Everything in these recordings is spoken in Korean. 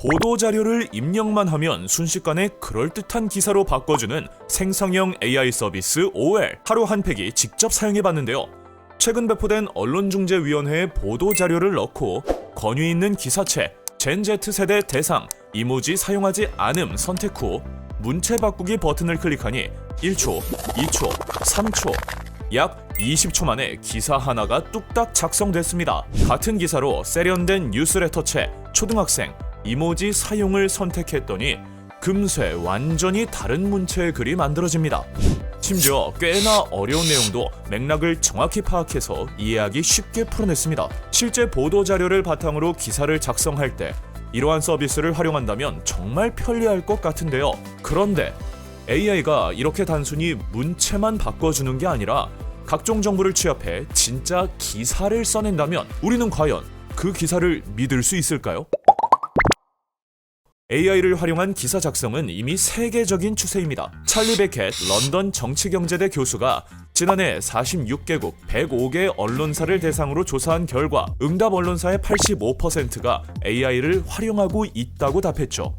보도자료를 입력만 하면 순식간에 그럴듯한 기사로 바꿔주는 생성형 AI 서비스 OL, 하루 한 팩이 직접 사용해봤는데요. 최근 배포된 언론중재위원회의 보도자료를 넣고 권위 있는 기사체, 젠Z 세대 대상, 이모지 사용하지 않음 선택 후 문체 바꾸기 버튼을 클릭하니 1초, 2초, 3초, 약 20초 만에 기사 하나가 뚝딱 작성됐습니다. 같은 기사로 세련된 뉴스레터체, 초등학생, 이모지 사용을 선택했더니 금세 완전히 다른 문체의 글이 만들어집니다. 심지어 꽤나 어려운 내용도 맥락을 정확히 파악해서 이해하기 쉽게 풀어냈습니다. 실제 보도자료를 바탕으로 기사를 작성할 때 이러한 서비스를 활용한다면 정말 편리할 것 같은데요. 그런데 AI가 이렇게 단순히 문체만 바꿔주는 게 아니라 각종 정보를 취합해 진짜 기사를 써낸다면 우리는 과연 그 기사를 믿을 수 있을까요? AI를 활용한 기사 작성은 이미 세계적인 추세입니다. 찰리 베켓 런던 정치경제대 교수가 지난해 46개국 105개 언론사를 대상으로 조사한 결과 응답 언론사의 85%가 AI를 활용하고 있다고 답했죠.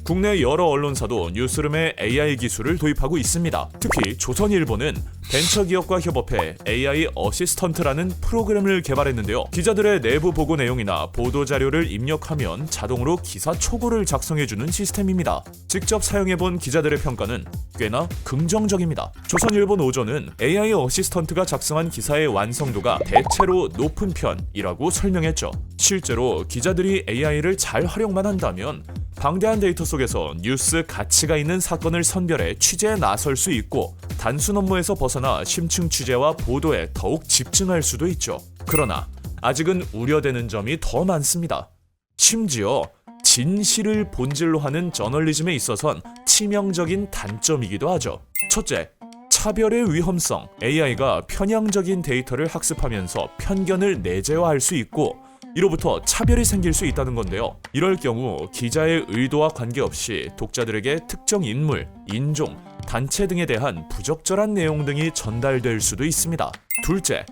국내 여러 언론사도 뉴스룸에 AI 기술을 도입하고 있습니다. 특히 조선일보는 벤처기업과 협업해 AI 어시스턴트라는 프로그램을 개발했는데요. 기자들의 내부 보고 내용이나 보도 자료를 입력하면 자동으로 기사 초고를 작성해주는 시스템입니다. 직접 사용해본 기자들의 평가는 꽤나 긍정적입니다. 조선일보 노조는 AI 어시스턴트가 작성한 기사의 완성도가 대체로 높은 편이라고 설명했죠. 실제로 기자들이 AI를 잘 활용만 한다면 방대한 데이터 속에서 뉴스 가치가 있는 사건을 선별해 취재에 나설 수 있고 단순 업무에서 벗어나 심층 취재와 보도에 더욱 집중할 수도 있죠. 그러나 아직은 우려되는 점이 더 많습니다. 심지어 진실을 본질로 하는 저널리즘에 있어선 치명적인 단점이기도 하죠. 첫째, 차별의 위험성. AI가 편향적인 데이터를 학습하면서 편견을 내재화할 수 있고 이로부터 차별이 생길 수 있다는 건데요. 이럴 경우 기자의 의도와 관계없이 독자들에게 특정 인물, 인종, 단체 등에 대한 부적절한 내용 등이 전달될 수도 있습니다. 둘째,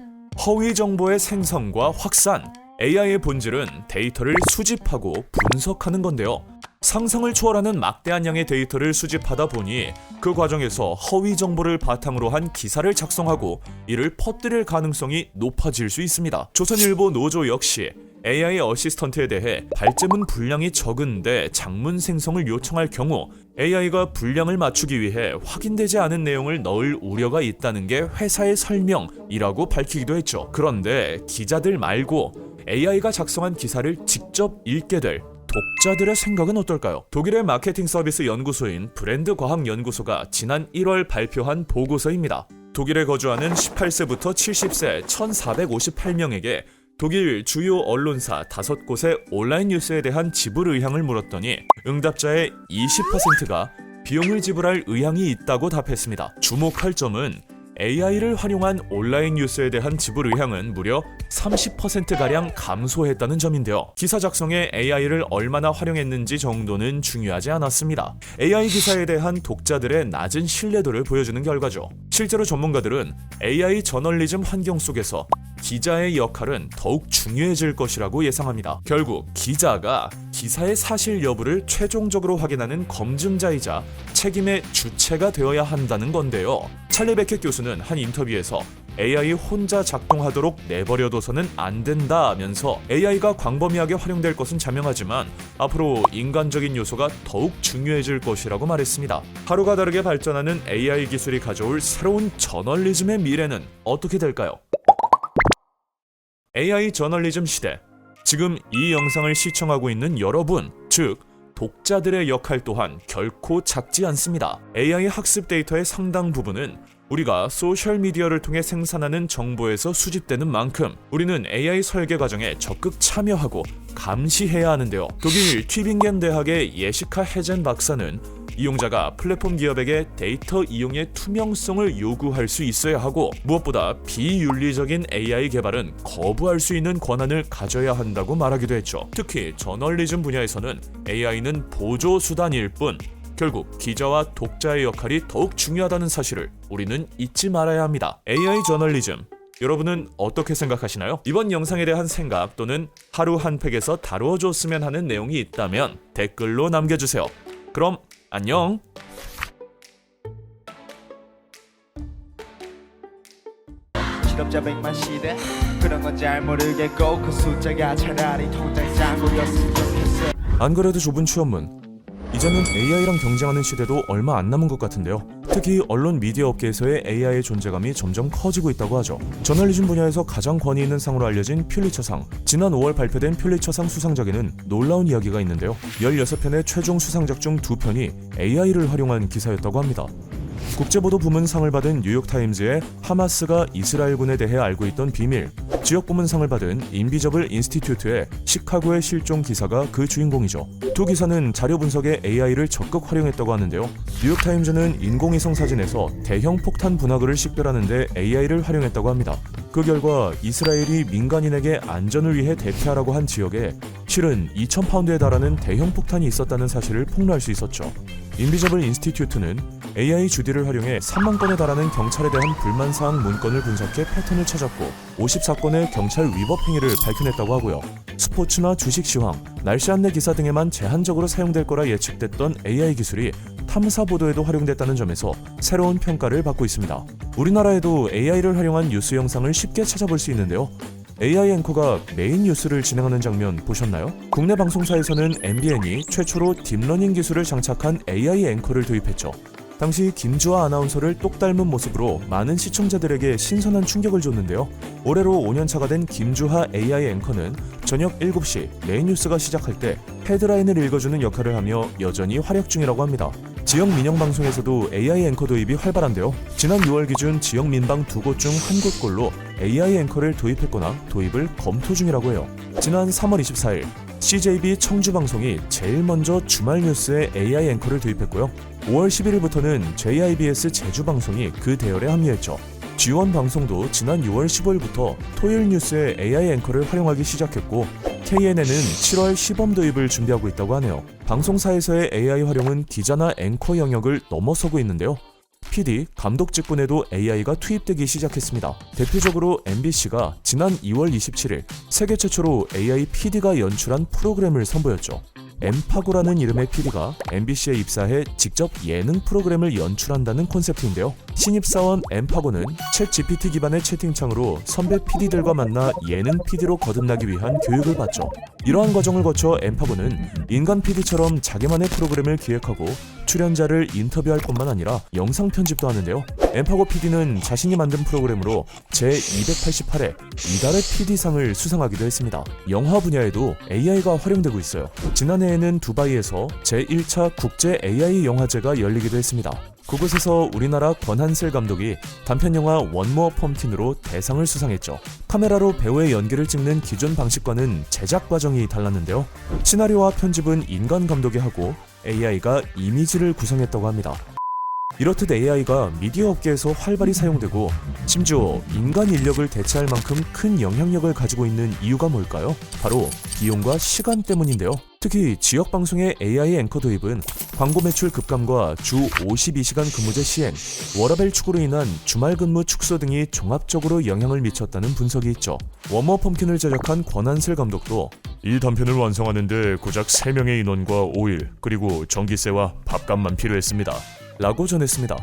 허위 정보의 생성과 확산. AI의 본질은 데이터를 수집하고 분석하는 건데요. 상상을 초월하는 막대한 양의 데이터를 수집하다 보니 그 과정에서 허위 정보를 바탕으로 한 기사를 작성하고 이를 퍼뜨릴 가능성이 높아질 수 있습니다. 조선일보 노조 역시 AI 어시스턴트에 대해 발제문 분량이 적은데 장문 생성을 요청할 경우 AI가 분량을 맞추기 위해 확인되지 않은 내용을 넣을 우려가 있다는 게 회사의 설명이라고 밝히기도 했죠. 그런데 기자들 말고 AI가 작성한 기사를 직접 읽게 될 독자들의 생각은 어떨까요? 독일의 마케팅 서비스 연구소인 브랜드 과학 연구소가 지난 1월 발표한 보고서입니다. 독일에 거주하는 18세부터 70세 1,458명에게 독일 주요 언론사 5곳의 온라인 뉴스에 대한 지불 의향을 물었더니 응답자의 20%가 비용을 지불할 의향이 있다고 답했습니다. 주목할 점은 AI를 활용한 온라인 뉴스에 대한 지불 의향은 무려 30%가량 감소했다는 점인데요. 기사 작성에 AI를 얼마나 활용했는지 정도는 중요하지 않았습니다. AI 기사에 대한 독자들의 낮은 신뢰도를 보여주는 결과죠. 실제로 전문가들은 AI 저널리즘 환경 속에서 기자의 역할은 더욱 중요해질 것이라고 예상합니다. 결국 기자가 기사의 사실 여부를 최종적으로 확인하는 검증자이자 책임의 주체가 되어야 한다는 건데요. 찰리 베켓 교수는 한 인터뷰에서 AI 혼자 작동하도록 내버려둬서는 안 된다면서 AI가 광범위하게 활용될 것은 자명하지만 앞으로 인간적인 요소가 더욱 중요해질 것이라고 말했습니다. 하루가 다르게 발전하는 AI 기술이 가져올 새로운 저널리즘의 미래는 어떻게 될까요? AI 저널리즘 시대. 지금 이 영상을 시청하고 있는 여러분, 즉 독자들의 역할 또한 결코 작지 않습니다. AI 학습 데이터의 상당 부분은 우리가 소셜미디어를 통해 생산하는 정보에서 수집되는 만큼 우리는 AI 설계 과정에 적극 참여하고 감시해야 하는데요. 독일 튜빙겐 대학의 예시카 헤젠 박사는 이용자가 플랫폼 기업에게 데이터 이용의 투명성을 요구할 수 있어야 하고 무엇보다 비윤리적인 AI 개발은 거부할 수 있는 권한을 가져야 한다고 말하기도 했죠. 특히 저널리즘 분야에서는 AI는 보조 수단일 뿐 결국 기자와 독자의 역할이 더욱 중요하다는 사실을 우리는 잊지 말아야 합니다. AI 저널리즘, 여러분은 어떻게 생각하시나요? 이번 영상에 대한 생각 또는 하루 한 팩에서 다루어줬으면 하는 내용이 있다면 댓글로 남겨주세요. 그럼 안녕! 실업자 100만 시대 그런 건 잘 모르겠고 그 숫자가 차라리 통장잔고였으면 좋겠어. 안 그래도 좁은 취업문. 이제는 AI랑 경쟁하는 시대도 얼마 안 남은 것 같은데요. 특히 언론 미디어 업계에서의 AI의 존재감이 점점 커지고 있다고 하죠. 저널리즘 분야에서 가장 권위 있는 상으로 알려진 퓰리처상. 지난 5월 발표된 퓰리처상 수상작에는 놀라운 이야기가 있는데요. 16편의 최종 수상작 중 2편이 AI를 활용한 기사였다고 합니다. 국제보도 부문상을 받은 뉴욕타임즈의 하마스가 이스라엘군에 대해 알고 있던 비밀, 지역 부문상을 받은 인비저블 인스티튜트의 시카고의 실종 기사가 그 주인공이죠. 두 기사는 자료 분석에 AI를 적극 활용했다고 하는데요. 뉴욕타임즈는 인공위성 사진에서 대형 폭탄 분화구를 식별하는 데 AI를 활용했다고 합니다. 그 결과 이스라엘이 민간인에게 안전을 위해 대피하라고 한 지역에 실은 2,000파운드에 달하는 대형 폭탄이 있었다는 사실을 폭로할 수 있었죠. 인비저블 인스티튜트는 AI 주디를 활용해 3만 건에 달하는 경찰에 대한 불만사항 문건을 분석해 패턴을 찾았고 54건의 경찰 위법 행위를 밝혀냈다고 하고요. 스포츠나 주식 시황, 날씨 안내 기사 등에만 제한적으로 사용될 거라 예측됐던 AI 기술이 탐사 보도에도 활용됐다는 점에서 새로운 평가를 받고 있습니다. 우리나라에도 AI를 활용한 뉴스 영상을 쉽게 찾아볼 수 있는데요. AI 앵커가 메인 뉴스를 진행하는 장면 보셨나요? 국내 방송사에서는 MBN이 최초로 딥러닝 기술을 장착한 AI 앵커를 도입했죠. 당시 김주하 아나운서를 똑 닮은 모습으로 많은 시청자들에게 신선한 충격을 줬는데요. 올해로 5년차가 된 김주하 AI 앵커는 저녁 7시 메인 뉴스가 시작할 때 헤드라인을 읽어주는 역할을 하며 여전히 활약 중이라고 합니다. 지역 민영방송에서도 AI 앵커 도입이 활발한데요. 지난 6월 기준 지역 민방 2곳 중 한 곳꼴로 AI 앵커를 도입했거나 도입을 검토 중이라고 해요. 지난 3월 24일 CJB 청주방송이 제일 먼저 주말 뉴스에 AI 앵커를 도입했고요. 5월 11일부터는 JIBS 제주방송이 그 대열에 합류했죠. G1 방송도 지난 6월 15일부터 토요일 뉴스에 AI 앵커를 활용하기 시작했고 KNN은 7월 시범 도입을 준비하고 있다고 하네요. 방송사에서의 AI 활용은 기자나 앵커 영역을 넘어서고 있는데요. PD, 감독 직군에도 AI가 투입되기 시작했습니다. 대표적으로 MBC가 지난 2월 27일 세계 최초로 AI PD가 연출한 프로그램을 선보였죠. 엠파고라는 이름의 PD가 MBC에 입사해 직접 예능 프로그램을 연출한다는 콘셉트인데요. 신입사원 엠파고는 챗 GPT 기반의 채팅창으로 선배 PD들과 만나 예능 PD로 거듭나기 위한 교육을 받죠. 이러한 과정을 거쳐 엠파고는 인간 PD처럼 자기만의 프로그램을 기획하고 출연자를 인터뷰할 뿐만 아니라 영상 편집도 하는데요. 엠파고 PD는 자신이 만든 프로그램으로 제288회 이달의 PD상을 수상하기도 했습니다. 영화 분야에도 AI가 활용되고 있어요. 지난해에는 두바이에서 제1차 국제 AI 영화제가 열리기도 했습니다. 그곳에서 우리나라 권한슬 감독이 단편영화 원모어 펌킨으로 대상을 수상했죠. 카메라로 배우의 연기를 찍는 기존 방식과는 제작 과정이 달랐는데요. 시나리오와 편집은 인간 감독이 하고 AI가 이미지를 구성했다고 합니다. 이렇듯 AI가 미디어 업계에서 활발히 사용되고 심지어 인간 인력을 대체할 만큼 큰 영향력을 가지고 있는 이유가 뭘까요? 바로 비용과 시간 때문인데요. 특히 지역방송의 AI 앵커 도입은 광고 매출 급감과 주 52시간 근무제 시행, 워라밸 축으로 인한 주말 근무 축소 등이 종합적으로 영향을 미쳤다는 분석이 있죠. 워머 펌킨을 제작한 권한슬 감독도 이 단편을 완성하는데 고작 3명의 인원과 오일, 그리고 전기세와 밥값만 필요했습니다. 라고 전했습니다.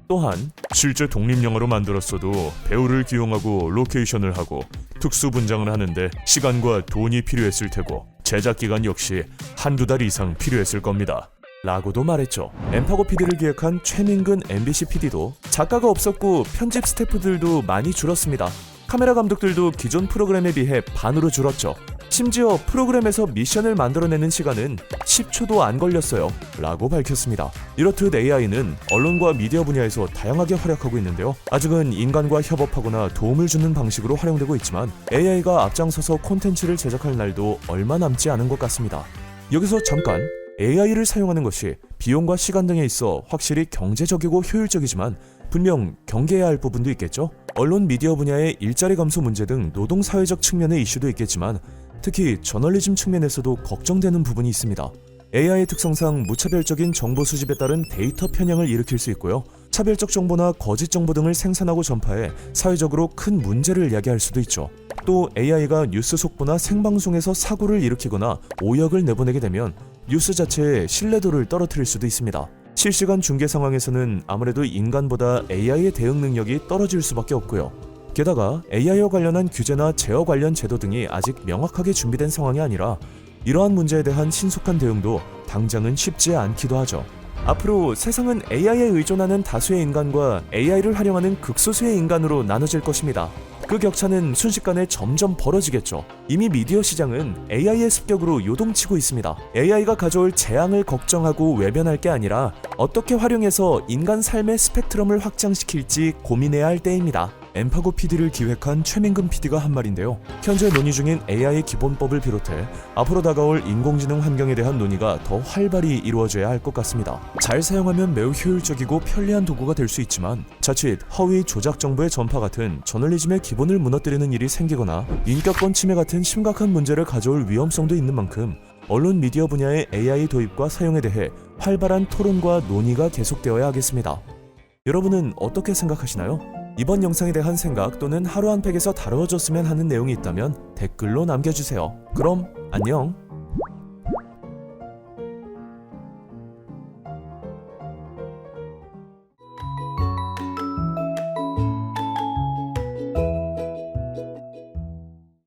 또한 실제 독립영화로 만들었어도 배우를 기용하고 로케이션을 하고 특수 분장을 하는데 시간과 돈이 필요했을 테고 제작기간 역시 한두 달 이상 필요했을 겁니다. 라고도 말했죠. 엠파고 PD를 기획한 최민근 MBC PD도 작가가 없었고 편집 스태프들도 많이 줄었습니다. 카메라 감독들도 기존 프로그램에 비해 반으로 줄었죠. 심지어 프로그램에서 미션을 만들어내는 시간은 10초도 안 걸렸어요. 라고 밝혔습니다. 이렇듯 AI는 언론과 미디어 분야에서 다양하게 활약하고 있는데요. 아직은 인간과 협업하거나 도움을 주는 방식으로 활용되고 있지만 AI가 앞장서서 콘텐츠를 제작할 날도 얼마 남지 않은 것 같습니다. 여기서 잠깐 AI를 사용하는 것이 비용과 시간 등에 있어 확실히 경제적이고 효율적이지만 분명 경계해야 할 부분도 있겠죠? 언론 미디어 분야의 일자리 감소 문제 등 노동사회적 측면의 이슈도 있겠지만 특히 저널리즘 측면에서도 걱정되는 부분이 있습니다. AI의 특성상 무차별적인 정보 수집에 따른 데이터 편향을 일으킬 수 있고요. 차별적 정보나 거짓 정보 등을 생산하고 전파해 사회적으로 큰 문제를 야기할 수도 있죠. 또 AI가 뉴스 속보나 생방송에서 사고를 일으키거나 오역을 내보내게 되면 뉴스 자체의 신뢰도를 떨어뜨릴 수도 있습니다. 실시간 중계 상황에서는 아무래도 인간보다 AI의 대응 능력이 떨어질 수밖에 없고요. 게다가 AI와 관련한 규제나 제어 관련 제도 등이 아직 명확하게 준비된 상황이 아니라 이러한 문제에 대한 신속한 대응도 당장은 쉽지 않기도 하죠. 앞으로 세상은 AI에 의존하는 다수의 인간과 AI를 활용하는 극소수의 인간으로 나눠질 것입니다. 그 격차는 순식간에 점점 벌어지겠죠. 이미 미디어 시장은 AI의 습격으로 요동치고 있습니다. AI가 가져올 재앙을 걱정하고 외면할 게 아니라 어떻게 활용해서 인간 삶의 스펙트럼을 확장시킬지 고민해야 할 때입니다. 엠파고 PD를 기획한 최민금 PD가 한 말인데요. 현재 논의 중인 AI 기본법을 비롯해 앞으로 다가올 인공지능 환경에 대한 논의가 더 활발히 이루어져야 할 것 같습니다. 잘 사용하면 매우 효율적이고 편리한 도구가 될 수 있지만 자칫 허위 조작 정보의 전파 같은 저널리즘의 기본을 무너뜨리는 일이 생기거나 인격권 침해 같은 심각한 문제를 가져올 위험성도 있는 만큼 언론 미디어 분야의 AI 도입과 사용에 대해 활발한 토론과 논의가 계속되어야 하겠습니다. 여러분은 어떻게 생각하시나요? 이번 영상에 대한 생각 또는 하루 한 팩에서 다루어졌으면 하는 내용이 있다면 댓글로 남겨주세요. 그럼 안녕!